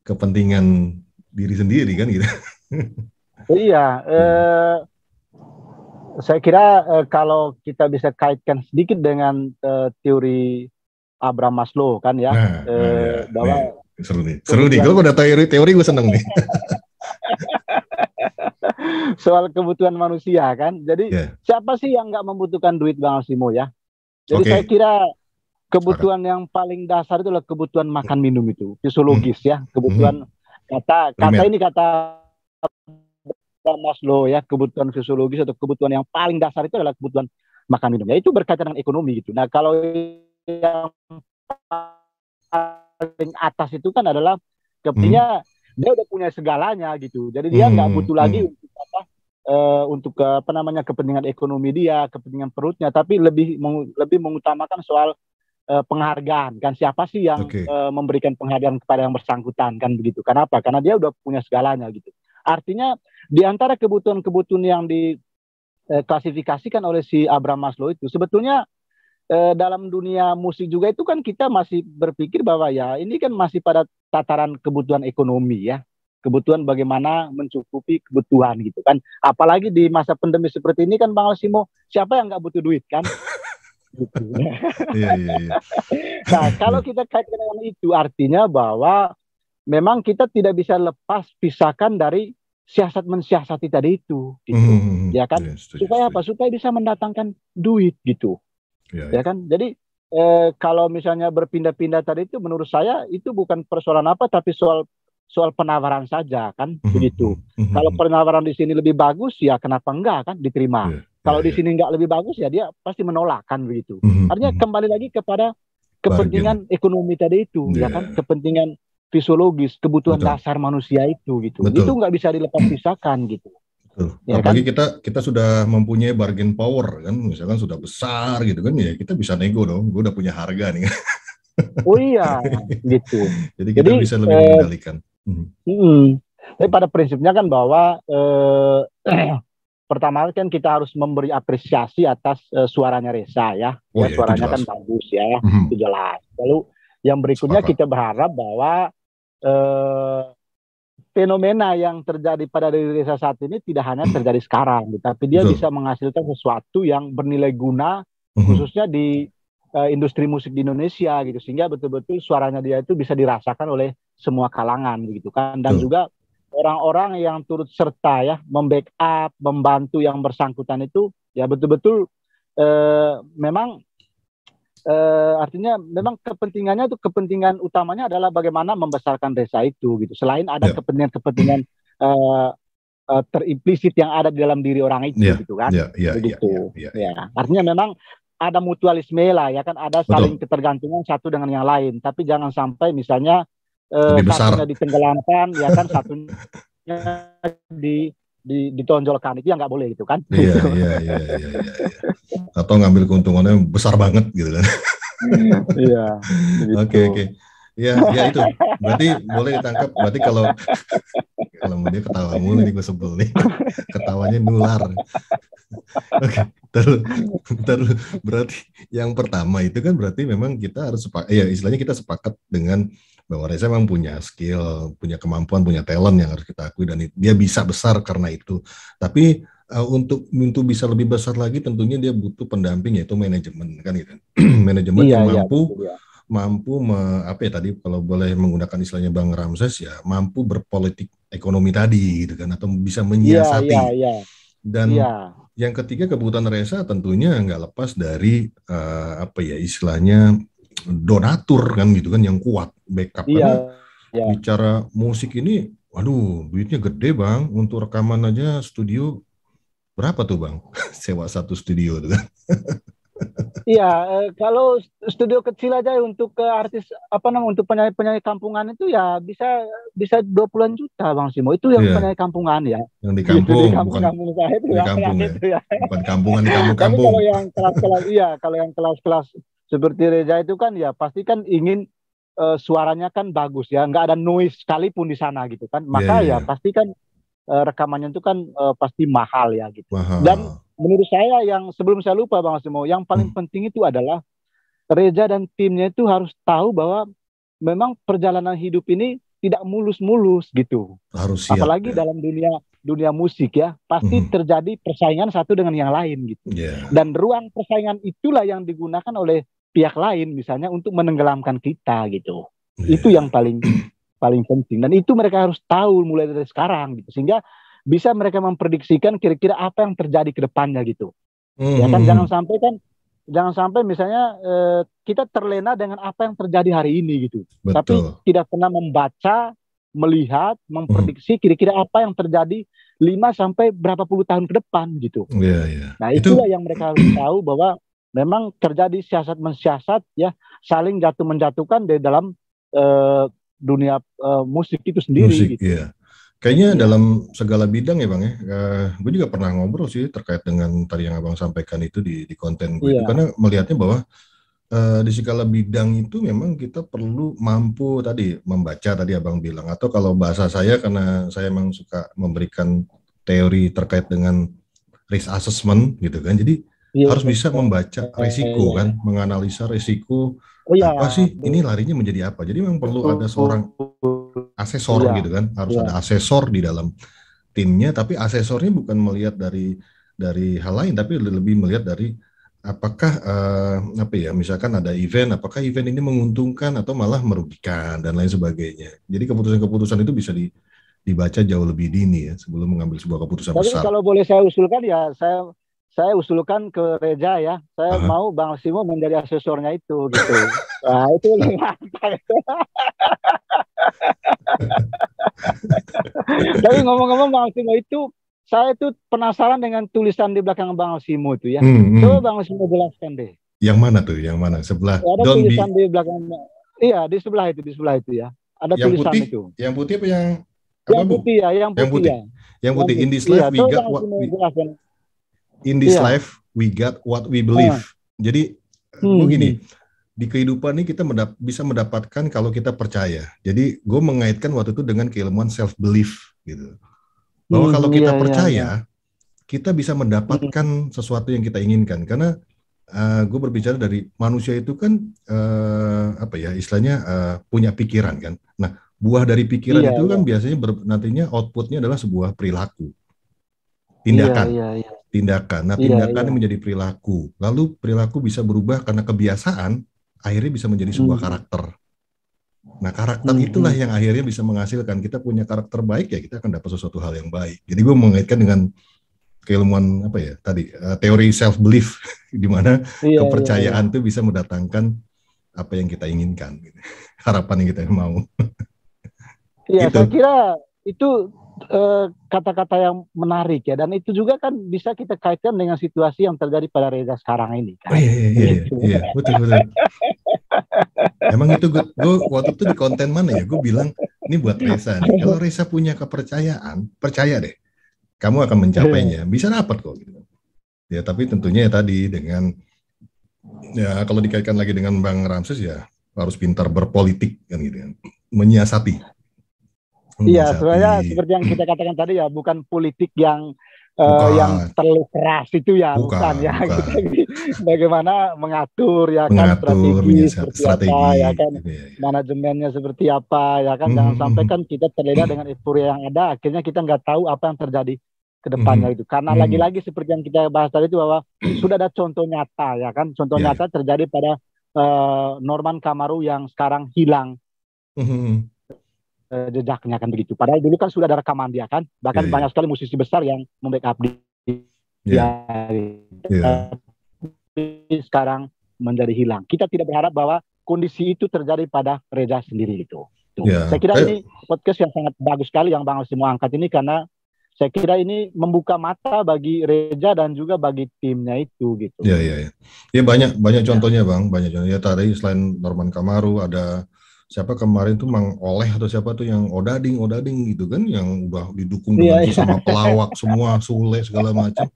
kepentingan diri sendiri kan gitu. Saya kira kalau kita bisa kaitkan sedikit dengan teori Abraham Maslow kan ya, bahwa seru nih. Kalau udah teori gue seneng nih. Soal kebutuhan manusia kan. Jadi siapa sih yang nggak membutuhkan duit Bang Alsimo ya? Jadi saya kira kebutuhan yang paling dasar itu adalah kebutuhan makan minum itu, fisiologis ya, kebutuhan kata Maslow ya, kebutuhan fisiologis atau kebutuhan yang paling dasar itu adalah kebutuhan makan minum. Ya itu berkaitan dengan ekonomi gitu. Nah, kalau yang paling atas itu kan adalah kepentingannya dia udah punya segalanya gitu. Jadi dia nggak butuh lagi untuk kepentingan ekonomi dia, kepentingan perutnya, tapi lebih mengutamakan soal penghargaan kan, siapa sih yang memberikan penghargaan kepada yang bersangkutan kan begitu. Kenapa? Karena dia udah punya segalanya gitu. Artinya di antara kebutuhan-kebutuhan yang diklasifikasikan oleh si Abraham Maslow itu sebetulnya dalam dunia musik juga itu kan kita masih berpikir bahwa ya ini kan masih pada tataran kebutuhan ekonomi ya, kebutuhan bagaimana mencukupi kebutuhan gitu kan. Apalagi di masa pandemi seperti ini kan Bang Alsimo, siapa yang nggak butuh duit kan? Gitu. Iya. Nah, kalau kita kaitkan dengan itu artinya bahwa memang kita tidak bisa lepas pisahkan dari siasat mensiasati tadi itu gitu. Ya kan? Supaya apa? Supaya bisa mendatangkan duit gitu. Ya kan? Jadi kalau misalnya berpindah-pindah tadi itu menurut saya itu bukan persoalan apa, tapi soal penawaran saja kan begitu. Kalau penawaran di sini lebih bagus ya kenapa enggak kan diterima. Kalau di sini enggak lebih bagus ya dia pasti menolak kan begitu. Artinya kembali lagi kepada kepentingan ekonomi tadi itu ya kan, kepentingan fisiologis, kebutuhan dasar manusia itu gitu. Itu nggak bisa dilepas pisahkan gitu. Ya, apalagi kan? kita sudah mempunyai bargain power kan, misalkan sudah besar gitu kan, ya kita bisa nego dong, gue udah punya harga nih. Oh iya, gitu. Jadi kita bisa lebih mengendalikan. Tapi pada prinsipnya kan bahwa pertama kan kita harus memberi apresiasi atas suaranya Reza ya, suaranya kan bagus ya, itu jelas. Lalu yang berikutnya kita berharap bahwa fenomena yang terjadi pada diri Reza saat ini tidak hanya terjadi sekarang, tapi dia bisa menghasilkan sesuatu yang bernilai guna, khususnya di industri musik di Indonesia gitu, sehingga betul-betul suaranya dia itu bisa dirasakan oleh semua kalangan begitu kan, dan juga orang-orang yang turut serta ya membackup, membantu yang bersangkutan itu ya betul-betul memang artinya memang kepentingannya itu, kepentingan utamanya adalah bagaimana membesarkan Reza itu gitu. Selain ada kepentingan-kepentingan terimplisit yang ada di dalam diri orang itu gitu kan. Begitu. Artinya memang ada mutualisme lah ya kan, ada saling ketergantungan satu dengan yang lain. Tapi jangan sampai misalnya satunya ditenggelamkan ya kan, satunya ditonjolkan, itu yang nggak boleh gitu kan. Iya. Atau ngambil keuntungannya besar banget gitu kan. Iya. Oke. Ya itu. Berarti boleh ditangkap. Berarti kalau dia ketawa mulu nih, gue sebel nih. Ketawanya nular. Oke. Terus berarti yang pertama itu kan berarti memang kita harus istilahnya kita sepakat dengan bahwa Reza memang punya skill, punya kemampuan, punya talent yang harus kita akui, dan dia bisa besar karena itu. Tapi untuk bisa lebih besar lagi tentunya dia butuh pendamping, yaitu manajemen kan gitu. Manajemen yang mampu tadi kalau boleh menggunakan istilahnya Bang Ramses ya, mampu berpolitik ekonomi tadi gitu kan, atau bisa menyiasati. Dan yang ketiga kebutuhan Reza tentunya nggak lepas dari istilahnya donatur kan gitu kan, yang kuat backup. Bicara musik ini, waduh duitnya gede Bang, untuk rekaman aja studio berapa tuh Bang? Sewa satu studio tuh kan. Iya, kalau studio kecil aja untuk artis untuk penyanyi kampungan itu ya bisa 20-an juta Bang Simo. Itu yang penyanyi kampungan ya. Yang di kampung, bukan di kampung ya. Bukan kampungan di kampung-kampung. Tapi kalau yang kelas-kelas seperti Reza itu kan ya pasti kan ingin suaranya kan bagus ya, nggak ada noise sekalipun di sana gitu kan. Maka pasti kan rekamannya itu kan pasti mahal ya gitu. Dan menurut saya yang sebelum saya lupa Bang Asimo, yang paling penting itu adalah Reza dan timnya itu harus tahu bahwa memang perjalanan hidup ini tidak mulus-mulus gitu. Harus siap. Apalagi dalam dunia musik ya, pasti terjadi persaingan satu dengan yang lain gitu. Dan ruang persaingan itulah yang digunakan oleh pihak lain misalnya untuk menenggelamkan kita gitu. Itu yang paling penting, dan itu mereka harus tahu mulai dari sekarang gitu, sehingga bisa mereka memprediksikan kira-kira apa yang terjadi ke depannya gitu. Ya kan, jangan sampai kan jangan sampai misalnya kita terlena dengan apa yang terjadi hari ini gitu. Betul. Tapi tidak pernah membaca, melihat, memprediksi kira-kira apa yang terjadi 5 sampai berapa puluh tahun ke depan gitu. Nah, itulah yang mereka harus tahu, bahwa memang terjadi siasat mensiasat ya, saling jatuh menjatuhkan di dalam dunia musik itu sendiri. Musik, gitu. Kayaknya dalam segala bidang ya Bang ya. Gue juga pernah ngobrol sih terkait dengan tadi yang Abang sampaikan itu di konten gue itu, karena melihatnya bahwa di segala bidang itu memang kita perlu mampu tadi membaca, tadi Abang bilang, atau kalau bahasa saya, karena saya memang suka memberikan teori terkait dengan risk assessment gitu kan, jadi harus bisa membaca risiko kan, menganalisa risiko apa sih ini larinya menjadi apa. Jadi memang perlu ada seorang asesor gitu kan, harus ada asesor di dalam timnya, tapi asesornya bukan melihat dari hal lain, tapi lebih melihat dari apakah misalkan ada event, apakah event ini menguntungkan atau malah merugikan dan lain sebagainya. Jadi keputusan-keputusan itu bisa dibaca jauh lebih dini ya sebelum mengambil sebuah keputusan besar. Tapi kalau boleh saya usulkan ya, saya usulkan ke Reza ya, saya mau Bang Simo menjadi asesornya itu gitu. Nah, itu lebih mantap. Tapi ngomong-ngomong Bang Simo itu, saya tuh penasaran dengan tulisan di belakang Bang Simo itu ya. Coba Bang Simo jelaskan deh. Yang mana tuh? Yang mana? Sebelah. Ada tulisan di belakang. Iya, di sebelah itu ya. Ada yang tulisan putih, itu. Yang putih apa yang putih ya, yang putih. Yang putih. In this life we got what we in this life we got what we believe. Jadi begini, di kehidupan ini kita bisa mendapatkan kalau kita percaya. Jadi gue mengaitkan waktu itu dengan keilmuan self belief gitu. Bahwa kalau kita percaya, kita bisa mendapatkan sesuatu yang kita inginkan. Karena gue berbicara dari manusia itu kan istilahnya punya pikiran kan. Nah, buah dari pikiran itu kan biasanya nantinya outputnya adalah sebuah perilaku, tindakan. Tindakan. Nah, tindakan menjadi perilaku. Lalu perilaku bisa berubah karena kebiasaan, akhirnya bisa menjadi sebuah karakter. Nah, karakter itulah yang akhirnya bisa menghasilkan kita punya karakter baik, ya kita akan dapat sesuatu hal yang baik. Jadi gue mengaitkan dengan keilmuan teori self belief di mana kepercayaan itu bisa mendatangkan apa yang kita inginkan, gitu. Harapan yang kita mau. Iya, saya kira itu kata-kata yang menarik ya, dan itu juga kan bisa kita kaitkan dengan situasi yang terjadi pada Reza sekarang ini kan. Iya, betul. Emang itu gue waktu itu di konten mana ya, gue bilang ini buat Reza nih. Kalau Reza punya kepercayaan, percaya deh, kamu akan mencapainya, bisa dapat kok gitu. Ya, tapi tentunya ya tadi dengan kalau dikaitkan lagi dengan Bang Ramses ya harus pintar berpolitik kan gitu kan, menyiasati. Iya, sebenarnya seperti yang kita katakan tadi ya, bukan politik yang terlalu keras itu ya, bukan. Kita bagaimana mengatur ya kan, strategi apa ya kan, manajemennya seperti apa ya kan, jangan sampai kan kita terlena dengan euforia yang ada, akhirnya kita nggak tahu apa yang terjadi ke depannya itu. Karena lagi-lagi seperti yang kita bahas tadi itu, bahwa sudah ada contoh nyata ya kan, contoh nyata terjadi pada Norman Kamaru yang sekarang hilang jejaknya kan begitu. Padahal dulu kan sudah ada rekaman dia kan, bahkan banyak sekali musisi besar yang membackup dia. Sekarang menjadi hilang. Kita tidak berharap bahwa kondisi itu terjadi pada Reza sendiri itu. Saya kira ini podcast yang sangat bagus sekali yang Bang Simo angkat ini, karena saya kira ini membuka mata bagi Reza dan juga bagi timnya itu gitu. Iya. Ya banyak contohnya Bang, banyak contohnya. Tadi selain Norman Kamaru ada siapa kemarin tuh Mang Oleh atau siapa tuh yang Odading gitu kan, yang udah didukung dengan sama pelawak semua, Sule segala macam.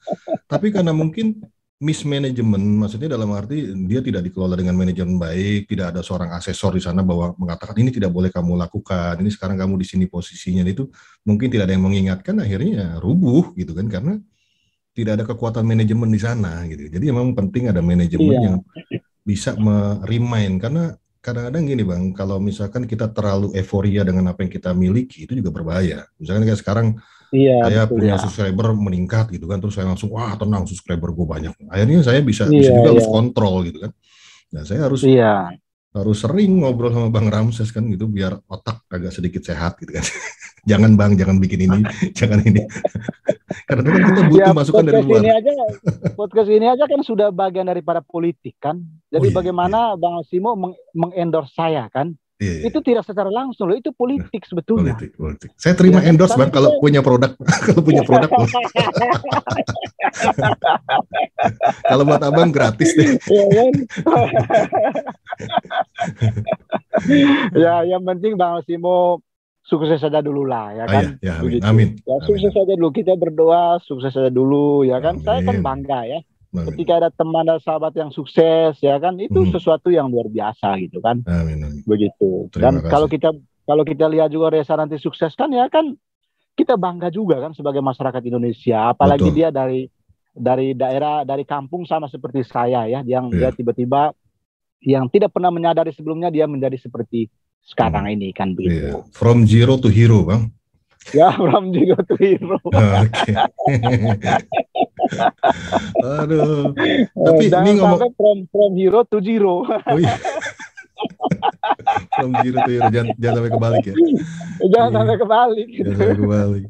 Tapi karena mungkin mismanagement, maksudnya dalam arti dia tidak dikelola dengan manajemen baik, tidak ada seorang asesor di sana bahwa mengatakan ini tidak boleh kamu lakukan, ini sekarang kamu di sini posisinya, itu mungkin tidak ada yang mengingatkan, akhirnya rubuh gitu kan, karena tidak ada kekuatan manajemen di sana gitu. Jadi memang penting ada manajemen yang bisa remind, karena kadang-kadang gini Bang, kalau misalkan kita terlalu euforia dengan apa yang kita miliki, itu juga berbahaya. Misalkan kayak sekarang saya punya subscriber meningkat gitu kan, terus saya langsung wah tenang, subscriber gue banyak. Akhirnya saya bisa juga lose kontrol gitu kan. Nah, saya harus sering ngobrol sama Bang Ramses kan gitu, biar otak agak sedikit sehat gitu kan. jangan Bang, jangan bikin ini, jangan ini. Karena kan kita butuh masukan dari luar. Podcast ini aja kan sudah bagian daripada politik kan. Jadi bagaimana Bang Simo mengendorse saya kan? Iya. Itu tidak secara langsung loh, itu politik sebetulnya. Politik. Saya terima endorse Bang kalau punya produk, kalau buat Abang gratis deh. Ya, yang penting Bang Simo sukses saja dulu lah ya kan. Amin. Ya, sukses saja dulu, kita berdoa sukses saja dulu ya kan. Saya kan bangga ya. Ketika ada teman dan sahabat yang sukses ya kan, itu sesuatu yang luar biasa gitu kan. Amin. Begitu. Dan kalau kita lihat juga Reza nanti sukses kan ya kan, kita bangga juga kan sebagai masyarakat Indonesia. Apalagi dia dari daerah, dari kampung sama seperti saya ya, yang dia tiba-tiba yang tidak pernah menyadari sebelumnya dia menjadi seperti sekarang ini kan begitu. From zero to hero Bang. Ya, from zero to hero. Oke. Aduh. Tapi ini ngomong from hero to zero. Oh iya. From zero to hero, jangan sampai kebalik ya. Jangan sampai kebalik. Jangan sampai kebalik.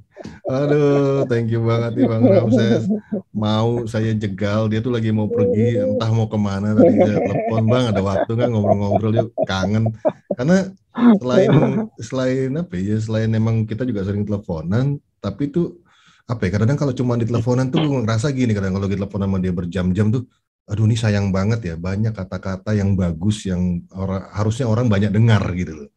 Aduh, thank you banget nih Bang Ramses. Mau saya jegal, dia tuh lagi mau pergi, entah mau kemana. Tadi saya telepon Bang, ada waktu nggak ngobrol-ngobrol, dia kangen. Karena selain apa ya, selain memang kita juga sering teleponan, tapi tuh apa ya, kadang-kadang kalau cuma di teleponan tuh ngerasa gini, kadang kalau di teleponan sama dia berjam-jam tuh, aduh ini sayang banget ya, banyak kata-kata yang bagus yang harusnya orang banyak dengar gitu loh.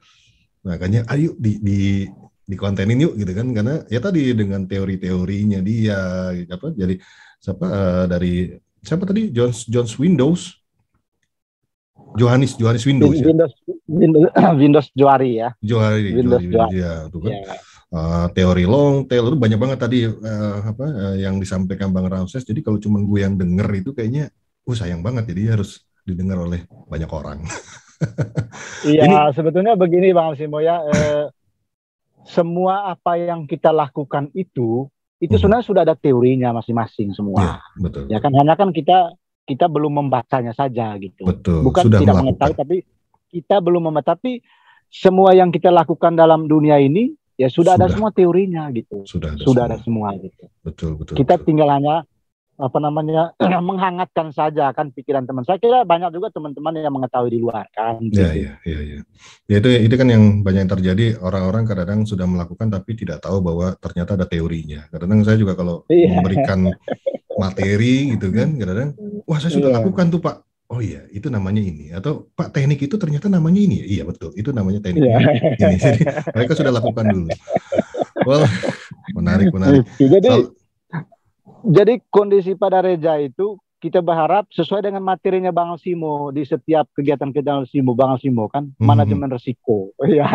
Makanya ayo di kontenin yuk gitu kan, karena ya tadi dengan teori-teorinya dia apa, jadi dari siapa tadi, Johannes Windows Windows Johari ya. Johari ya, tuh kan. Teori long tail itu banyak banget tadi yang disampaikan Bang Ramses. Jadi kalau cuma gue yang denger itu kayaknya sayang banget, jadi harus didengar oleh banyak orang. Iya, sebetulnya begini Bang Simo ya, semua apa yang kita lakukan itu sebenarnya sudah ada teorinya masing-masing semua. Ya, betul. Ya kan, hanya kan kita belum membacanya saja gitu. Betul. Bukan sudah tidak mengetahui, tapi kita belum mengetahui. Semua yang kita lakukan dalam dunia ini ya sudah ada semua teorinya gitu. Sudah ada semua gitu. Betul. Kita tinggal hanya menghangatkan saja kan pikiran teman. Saya kira banyak juga teman-teman yang mengetahui di luar kan. Gitu. Ya itu kan yang banyak yang terjadi, orang-orang kadang-kadang sudah melakukan tapi tidak tahu bahwa ternyata ada teorinya. Kadang-kadang saya juga kalau memberikan materi gitu kan, kadang-kadang wah saya sudah lakukan tuh Pak. Oh iya, itu namanya ini. Atau Pak, teknik itu ternyata namanya ini. Iya betul, itu namanya teknik ini. Jadi mereka sudah lakukan dulu. Well, menarik. Jadi kondisi pada Reza itu kita berharap sesuai dengan materinya Bang Simo di setiap kegiatan-kegiatan Bang Simo kan, manajemen risiko. Ya,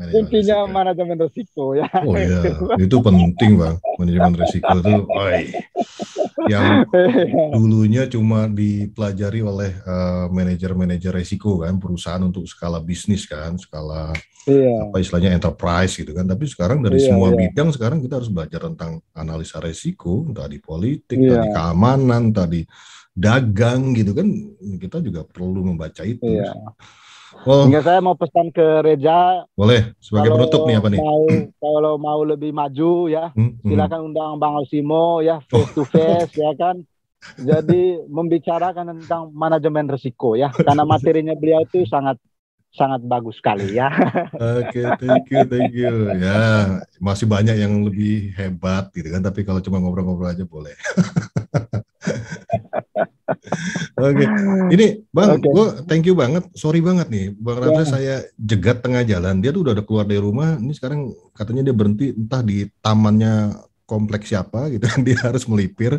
intinya manajemen risiko ya. Oh iya, itu penting Bang, manajemen risiko itu. Yang dulunya cuma dipelajari oleh manajer-manajer risiko kan, perusahaan untuk skala bisnis kan, skala apa istilahnya enterprise gitu kan. Tapi sekarang dari semua bidang sekarang kita harus belajar tentang analisa risiko, tadi politik, tadi keamanan, tadi dagang gitu kan. Kita juga perlu membaca itu. Hingga saya mau pesan ke Reza. Boleh, sebagai penutup nih apa nih? Kalau mau lebih maju ya, silakan undang Bang Simo ya, face to face ya kan. Jadi membicarakan tentang manajemen risiko ya, karena materinya beliau itu sangat bagus sekali ya. Oke, thank you. Ya, masih banyak yang lebih hebat gitu kan, tapi kalau cuma ngobrol-ngobrol aja boleh. Oke. Ini Bang, gue thank you banget. Sorry banget nih, Bang Ramses saya jegat tengah jalan. Dia tuh udah keluar dari rumah. Ini sekarang katanya dia berhenti entah di tamannya kompleks siapa gitu kan. Dia harus melipir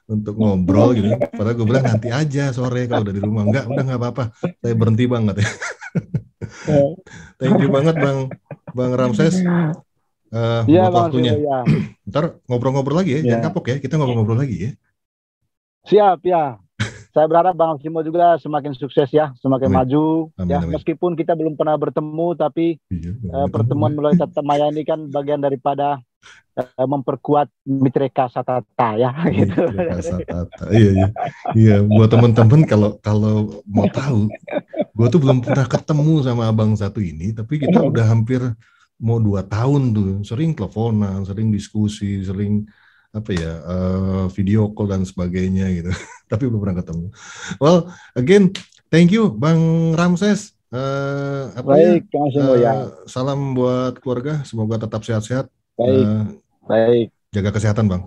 untuk ngobrol gitu. Padahal gue bilang nanti aja sore kalau udah di rumah. Udah nggak apa-apa. Saya berhenti banget ya. Thank you banget Bang Ramses. Buat waktunya. Ntar ngobrol-ngobrol lagi ya. Jangan kapok ya. Kita ngobrol-ngobrol lagi ya. Siap ya. Saya berharap Bang Simo juga semakin sukses ya, semakin maju. Amin. Meskipun kita belum pernah bertemu, tapi pertemuan melalui tatap maya ini kan bagian daripada memperkuat Mitra Kasatata ya. Gitu. Iya. Buat teman-teman kalau mau tahu, gue tuh belum pernah ketemu sama abang satu ini, tapi kita udah hampir mau 2 tahun tuh, sering teleponan, sering diskusi, sering apa ya, video call dan sebagainya gitu. Tapi belum pernah ketemu. Well, again, thank you Bang Ramses. Baik, Salam buat keluarga, semoga tetap sehat-sehat. Baik. Jaga kesehatan Bang.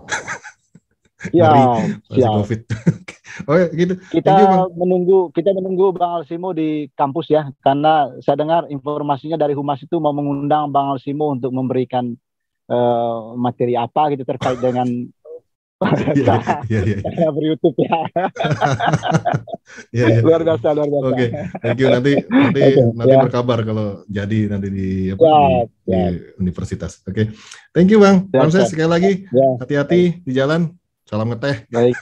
Ya, masih COVID. Oke, gitu. Kita menunggu Bang Alsimo di kampus ya, karena saya dengar informasinya dari Humas itu mau mengundang Bang Alsimo untuk memberikan materi apa gitu terkait dengan ber-YouTube ya. Luar biasa. Oke, thank you. Nanti berkabar kalau jadi nanti di universitas. Oke. Thank you Bang Ramses sekali lagi. Hati-hati di jalan. Salam ngeteh. Baik.